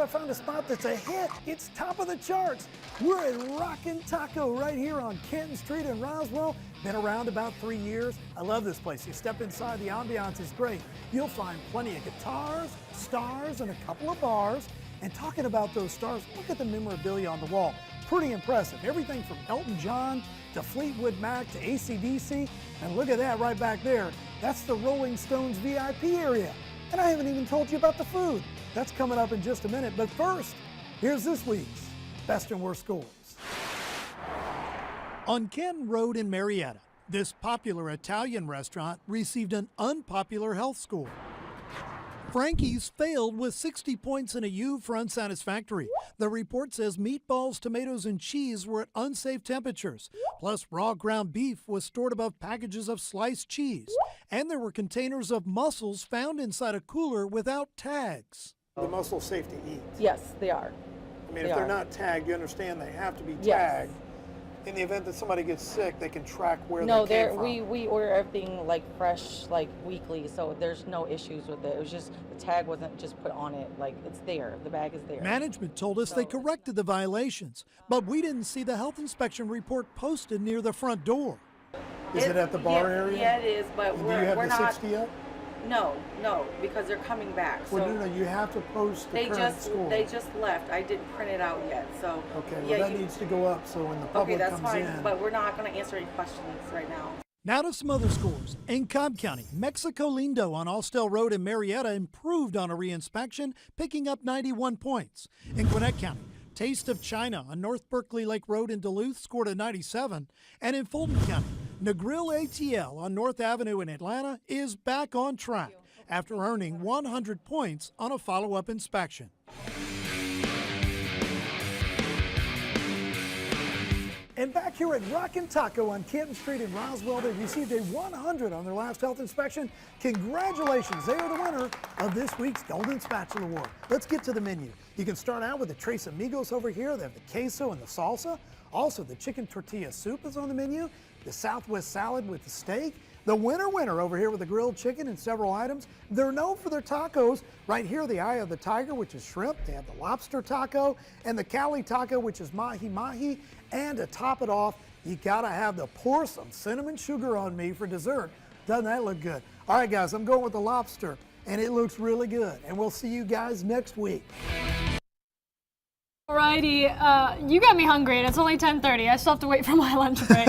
I found a spot that's a hit. It's top of the charts. We're at Rockin Taco right here on Canton Street in Roswell. Been around about 3 years. I love this place. You step inside, the ambiance is great. You'll find plenty of guitars, stars, and a couple of bars. And talking about those stars, look at the memorabilia on the wall. Pretty impressive. Everything from Elton John to Fleetwood Mac to AC/DC. And look at that right back there. That's the Rolling Stones VIP area. And I haven't even told you about the food. That's coming up in just a minute. But first, here's this week's Best and Worst Scores. On Canton Road in Marietta, this popular Italian restaurant received an unpopular health score. Frankie's failed with 60 points and a U for unsatisfactory. The report says meatballs, tomatoes, and cheese were at unsafe temperatures. Plus, raw ground beef was stored above packages of sliced cheese. And there were containers of mussels found inside a cooler without tags. The mussels safe to eat? Yes, they are. I mean, if they're not tagged, you understand they have to be tagged. Yes. In the event that somebody gets sick, they can track where they came from. We order everything like fresh, like weekly, so there's no issues with it. It was just the tag wasn't just put on it, like it's there, the bag is there. Management told us they corrected the violations, but we didn't see the health inspection report posted near the front door. Is it at the bar area? Yeah, it is, but Do we're you have we're the not. 60 up? No, because they're coming back. Well, so no, you have to post the current score. They just left. I didn't print it out yet, so. Okay, well that needs to go up so when the public comes in. Okay, that's fine, but we're not going to answer any questions right now. Now to some other scores. In Cobb County, Mexico Lindo on Austell Road in Marietta improved on a reinspection, picking up 91 points. In Gwinnett County, Taste of China on North Berkeley Lake Road in Duluth scored a 97. And in Fulton County, Negril ATL on North Avenue in Atlanta is back on track after earning 100 points on a follow-up inspection. And back here at Rockin Taco on Canton Street in Roswell, they received a 100 on their last health inspection. Congratulations, they are the winner of this week's Golden Spatula Award. Let's get to the menu. You can start out with the Tres Amigos over here. They have the queso and the salsa. Also, the chicken tortilla soup is on the menu. The Southwest salad with the steak. The winner over here with the grilled chicken and several items. They're known for their tacos. Right here, the Eye of the Tiger, which is shrimp. They have the lobster taco and the Cali taco, which is mahi-mahi. And to top it off, you gotta have the pour some cinnamon sugar on me for dessert. Doesn't that look good? All right, guys, I'm going with the lobster, and it looks really good. And we'll see you guys next week. Alrighty, you got me hungry and it's only 10:30. I still have to wait for my lunch break.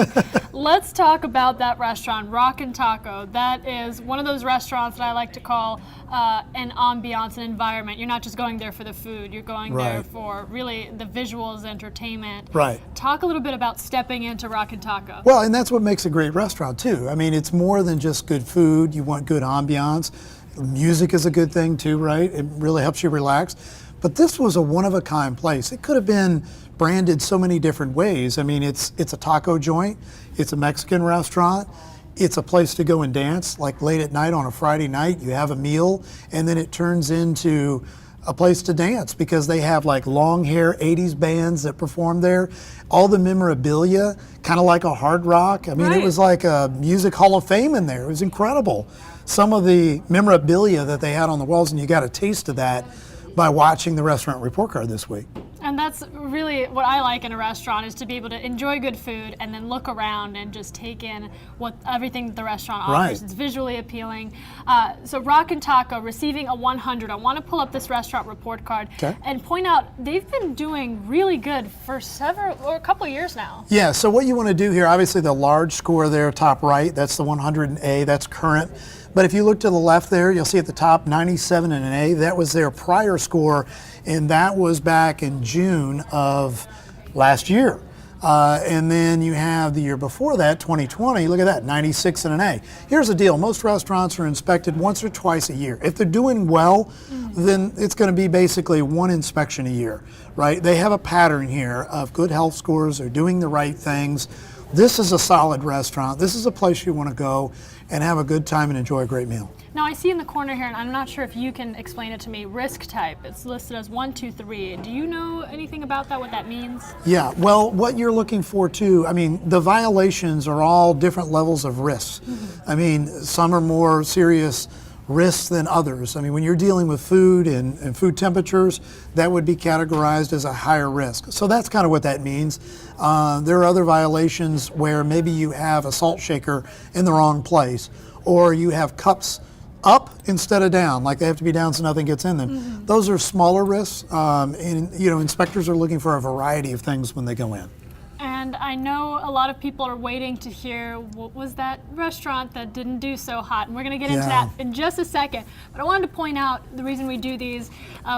Let's talk about that restaurant, Rockin Taco. That is one of those restaurants that I like to call an ambiance, an environment. You're not just going there for the food, you're going there for really the visuals, entertainment. Right. Talk a little bit about stepping into Rockin Taco. Well, and that's what makes a great restaurant too. I mean, it's more than just good food. You want good ambiance. Music is a good thing too, right? It really helps you relax. But this was a one-of-a-kind place. It could have been branded so many different ways. I mean, it's a taco joint, it's a Mexican restaurant, it's a place to go and dance, like late at night on a Friday night, you have a meal, and then it turns into a place to dance because they have like long hair 80s bands that perform there. All the memorabilia, kind of like a Hard Rock. I mean, It was like a music hall of fame in there. It was incredible. Some of the memorabilia that they had on the walls, and you got a taste of that by watching the restaurant report card this week. And that's really what I like in a restaurant, is to be able to enjoy good food and then look around and just take in everything that the restaurant offers. It's visually appealing. So Rockin Taco receiving a 100. I want to pull up this restaurant report card and point out they've been doing really good for a couple of years now. Yeah, so what you want to do here, obviously the large score there, top right, that's the 100 and A, that's current. But if you look to the left there, you'll see at the top 97 and an A. That was their prior score, and that was back in June of last year. And then you have the year before that, 2020, look at that, 96 and an A. Here's the deal, most restaurants are inspected once or twice a year. If they're doing well, then it's gonna be basically one inspection a year, right? They have a pattern here of good health scores, they're doing the right things. This is a solid restaurant. This is a place you wanna go and have a good time and enjoy a great meal. Now I see in the corner here, and I'm not sure if you can explain it to me, risk type. It's listed as 1, 2, 3. Do you know anything about that, what that means? Yeah, well, what you're looking for too, I mean, the violations are all different levels of risks. I mean, some are more serious risks than others. I mean, when you're dealing with food and food temperatures, that would be categorized as a higher risk. So that's kind of what that means. There are other violations where maybe you have a salt shaker in the wrong place, or you have cups up instead of down, like they have to be down so nothing gets in them. Those are smaller risks, and inspectors are looking for a variety of things when they go in. And I know a lot of people are waiting to hear what was that restaurant that didn't do so hot, and we're going to get into that in just a second. But I wanted to point out the reason we do these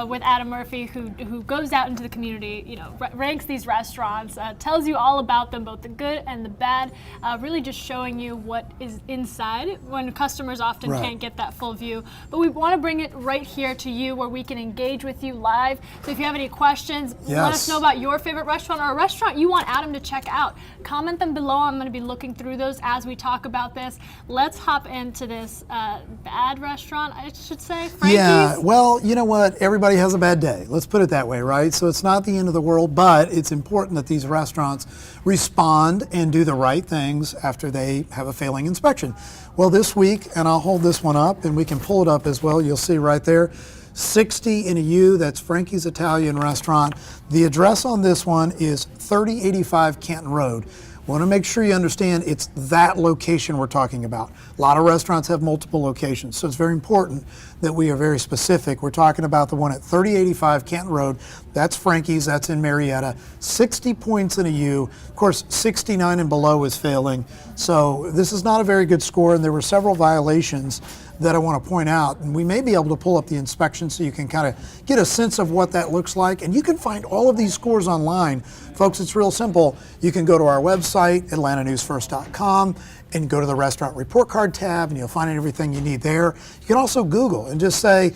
with Adam Murphy, who goes out into the community, ranks these restaurants, tells you all about them, both the good and the bad, really just showing you what is inside when customers often can't get that full view. But we want to bring it right here to you where we can engage with you live. So if you have any questions, let us know about your favorite restaurant or a restaurant you want Adam to check out. Comment them below. I'm going to be looking through those as we talk about this. Let's hop into this bad restaurant, I should say, Frankie's. Yeah, well, you know what? Everybody has a bad day. Let's put it that way, right? So it's not the end of the world, but it's important that these restaurants respond and do the right things after they have a failing inspection. Well, this week, and I'll hold this one up, and we can pull it up as well. You'll see right there. 60 in a U, that's Frankie's Italian Restaurant. The address on this one is 3085 Canton Road. Want to make sure you understand it's that location we're talking about. A lot of restaurants have multiple locations, so it's very important that we are very specific. We're talking about the one at 3085 Canton Road. That's Frankie's, that's in Marietta. 60 points in a U. Of course, 69 and below is failing. So this is not a very good score, and there were several violations that I want to point out, and we may be able to pull up the inspection so you can kind of get a sense of what that looks like. And you can find all of these scores online. Folks, it's real simple. You can go to our website, atlantanewsfirst.com, and go to the restaurant report card tab, and you'll find everything you need there. You can also Google and just say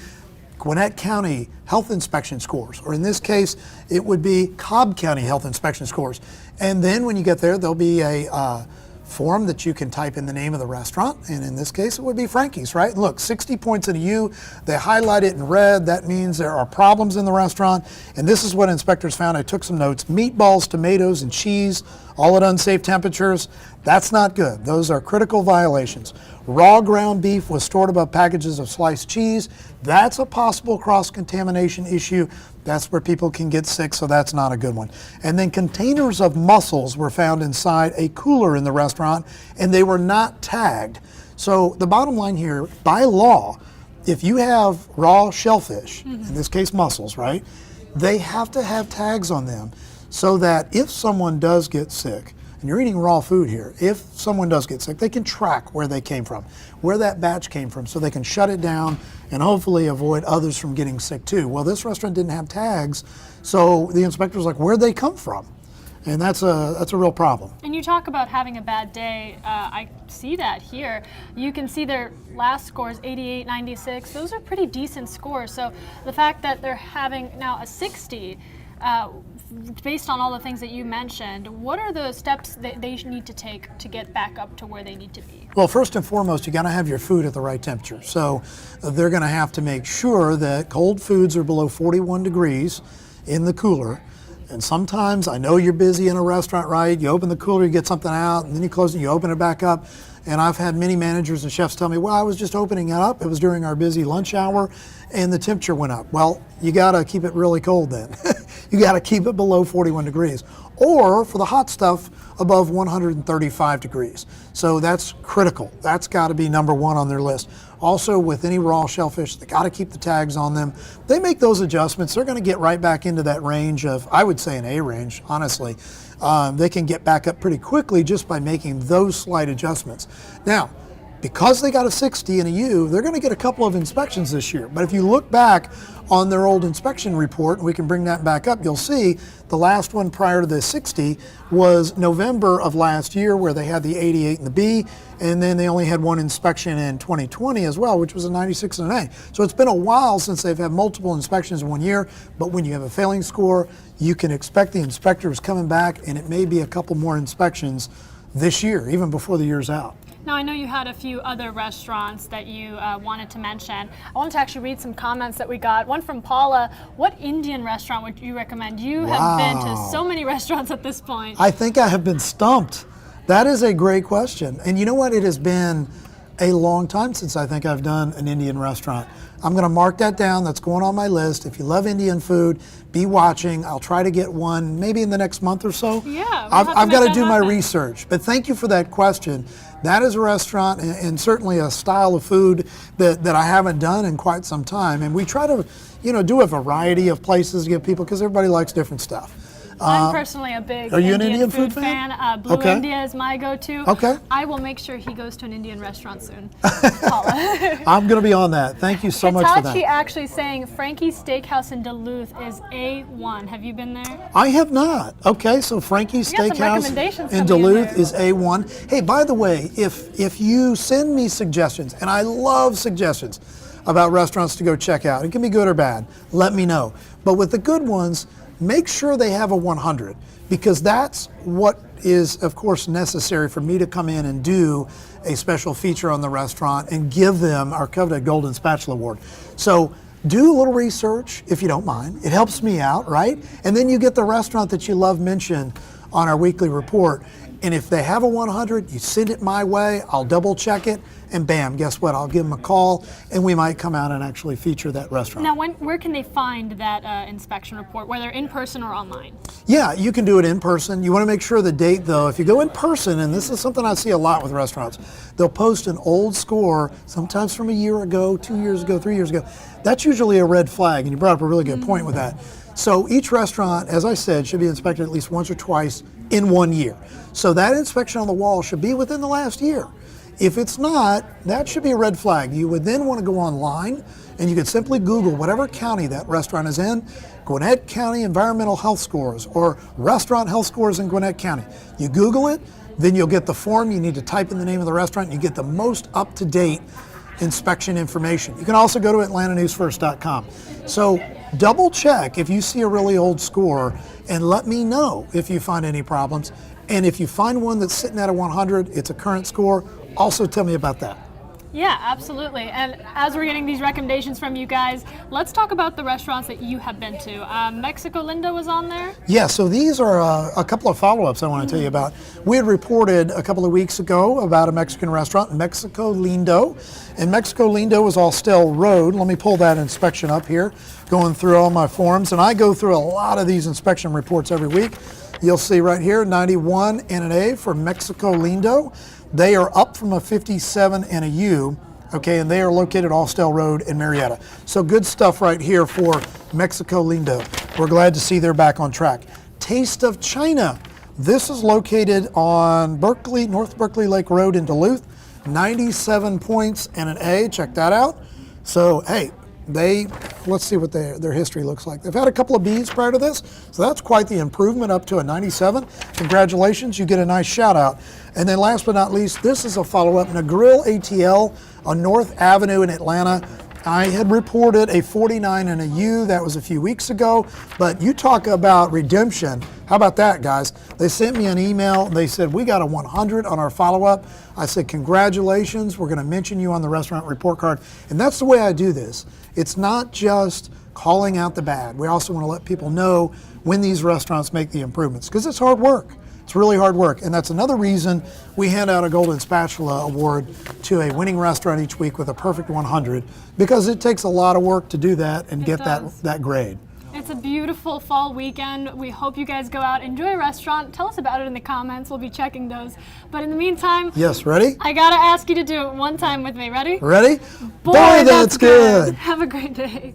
Gwinnett County Health Inspection Scores, or in this case, it would be Cobb County Health Inspection Scores. And then when you get there, there'll be a form that you can type in the name of the restaurant, and in this case it would be Frankie's, right? Look, 60 points in a U, they highlight it in red. That means there are problems in the restaurant, and this is what inspectors found. I took some notes. Meatballs, tomatoes, and cheese, all at unsafe temperatures. That's not good. Those are critical violations. Raw ground beef was stored above packages of sliced cheese. That's a possible cross-contamination issue. That's where people can get sick, so that's not a good one. And then containers of mussels were found inside a cooler in the restaurant, and they were not tagged. So the bottom line here, by law, if you have raw shellfish, in this case mussels, right, they have to have tags on them so that if someone does get sick, and you're eating raw food here, if someone does get sick, they can track where they came from, where that batch came from, so they can shut it down and hopefully avoid others from getting sick too. Well, this restaurant didn't have tags, so the inspector's like, where'd they come from? And that's a real problem. And you talk about having a bad day. I see that here. You can see their last scores, 88, 96. Those are pretty decent scores. So the fact that they're having now a 60, based on all the things that you mentioned, what are the steps that they need to take to get back up to where they need to be? Well, first and foremost, you got to have your food at the right temperature. So they're going to have to make sure that cold foods are below 41 degrees in the cooler. And sometimes, I know you're busy in a restaurant, right? You open the cooler, you get something out, and then you close it, you open it back up. And I've had many managers and chefs tell me, well, I was just opening it up. It was during our busy lunch hour, and the temperature went up. Well, you got to keep it really cold then. You got to keep it below 41 degrees. Or for the hot stuff, above 135 degrees. So that's critical. That's got to be number one on their list. Also, with any raw shellfish, they got to keep the tags on them. They make those adjustments, they're going to get right back into that range of, I would say an A range, honestly. They can get back up pretty quickly just by making those slight adjustments. Now, because they got a 60 and a U, they're going to get a couple of inspections this year. But if you look back on their old inspection report, and we can bring that back up, you'll see the last one prior to the 60 was November of last year, where they had the 88 and the B, and then they only had one inspection in 2020 as well, which was a 96 and an A. So it's been a while since they've had multiple inspections in 1 year, but when you have a failing score, you can expect the inspectors coming back, and it may be a couple more inspections this year, even before the year's out. Now, I know you had a few other restaurants that you wanted to mention. I wanted to actually read some comments that we got. One from Paula. What Indian restaurant would you recommend? You have been to so many restaurants at this point. I think I have been stumped. That is a great question. And you know what? It has been a long time since I think I've done an Indian restaurant. I'm going to mark that down. That's going on my list. If you love Indian food, be watching. I'll try to get one maybe in the next month or so. Yeah, I've got to do my research. But thank you for that question. That is a restaurant and certainly a style of food that I haven't done in quite some time. And we try to, do a variety of places to give people, because everybody likes different stuff. I'm personally a big Are you an Indian Indian food fan. Blue Okay. India is my go-to. Okay. I will make sure he goes to an Indian restaurant soon. Paula. I'm going to be on that. Thank you so much for that. Hitachi actually saying Frankie's Steakhouse in Duluth is A1. Have you been there? I have not. Okay, so Frankie's We got some Steakhouse recommendations in coming in Duluth there. is A1. Hey, by the way, if you send me suggestions, and I love suggestions about restaurants to go check out, it can be good or bad, let me know. But with the good ones, make sure they have a 100, because that's what is, of course, necessary for me to come in and do a special feature on the restaurant and give them our coveted Golden Spatula Award. So do a little research if you don't mind. It helps me out, right? And then you get the restaurant that you love mentioned on our weekly report. And if they have a 100, you send it my way, I'll double check it, and bam, guess what? I'll give them a call, and we might come out and actually feature that restaurant. Now, where can they find that inspection report, whether in person or online? Yeah, you can do it in person. You want to make sure the date, though. If you go in person, and this is something I see a lot with restaurants, they'll post an old score, sometimes from a year ago, 2 years ago, 3 years ago. That's usually a red flag, and you brought up a really good point with that. So each restaurant, as I said, should be inspected at least once or twice in 1 year. So that inspection on the wall should be within the last year. If it's not, that should be a red flag. You would then want to go online, and you could simply Google whatever county that restaurant is in, Gwinnett County Environmental Health Scores, or Restaurant Health Scores in Gwinnett County. You Google it, then you'll get the form. You need to type in the name of the restaurant, and you get the most up-to-date inspection information. You can also go to atlantanewsfirst.com. So double check if you see a really old score, and let me know if you find any problems. And if you find one that's sitting at a 100, it's a current score, also tell me about that. Yeah, absolutely. And as we're getting these recommendations from you guys, let's talk about the restaurants that you have been to. Mexico Linda was on there? Yeah, so these are a couple of follow-ups I want to tell you about. We had reported a couple of weeks ago about a Mexican restaurant, Mexico Lindo. And Mexico Lindo was Austell Road. Let me pull that inspection up here, going through all my forms. And I go through a lot of these inspection reports every week. You'll see right here, 91 and an A for Mexico Lindo. They are up from a 57 and a U, okay, and they are located Austell Road in Marietta. So good stuff right here for Mexico Lindo. We're glad to see they're back on track. Taste of China. This is located on North Berkeley Lake Road in Duluth. 97 points and an A. Check that out. So, hey, let's see what their history looks like. They've had a couple of B's prior to this, so that's quite the improvement up to a 97. Congratulations, you get a nice shout out. And then last but not least, this is a follow-up, Negril ATL on North Avenue in Atlanta. I had reported a 49 and a U, that was a few weeks ago, but you talk about redemption. How about that, guys? They sent me an email, they said, we got a 100 on our follow-up. I said, congratulations, we're gonna mention you on the restaurant report card. And that's the way I do this. It's not just calling out the bad. We also wanna let people know when these restaurants make the improvements, because it's hard work. It's really hard work, and that's another reason we hand out a Golden Spatula Award to a winning restaurant each week with a perfect 100, because it takes a lot of work to do that and get that grade. It's a beautiful fall weekend. We hope you guys go out, enjoy a restaurant. Tell us about it in the comments. We'll be checking those. But in the meantime, yes, ready? I gotta ask you to do it one time with me. Ready? Ready? Boy, Boy, that's good. Have a great day.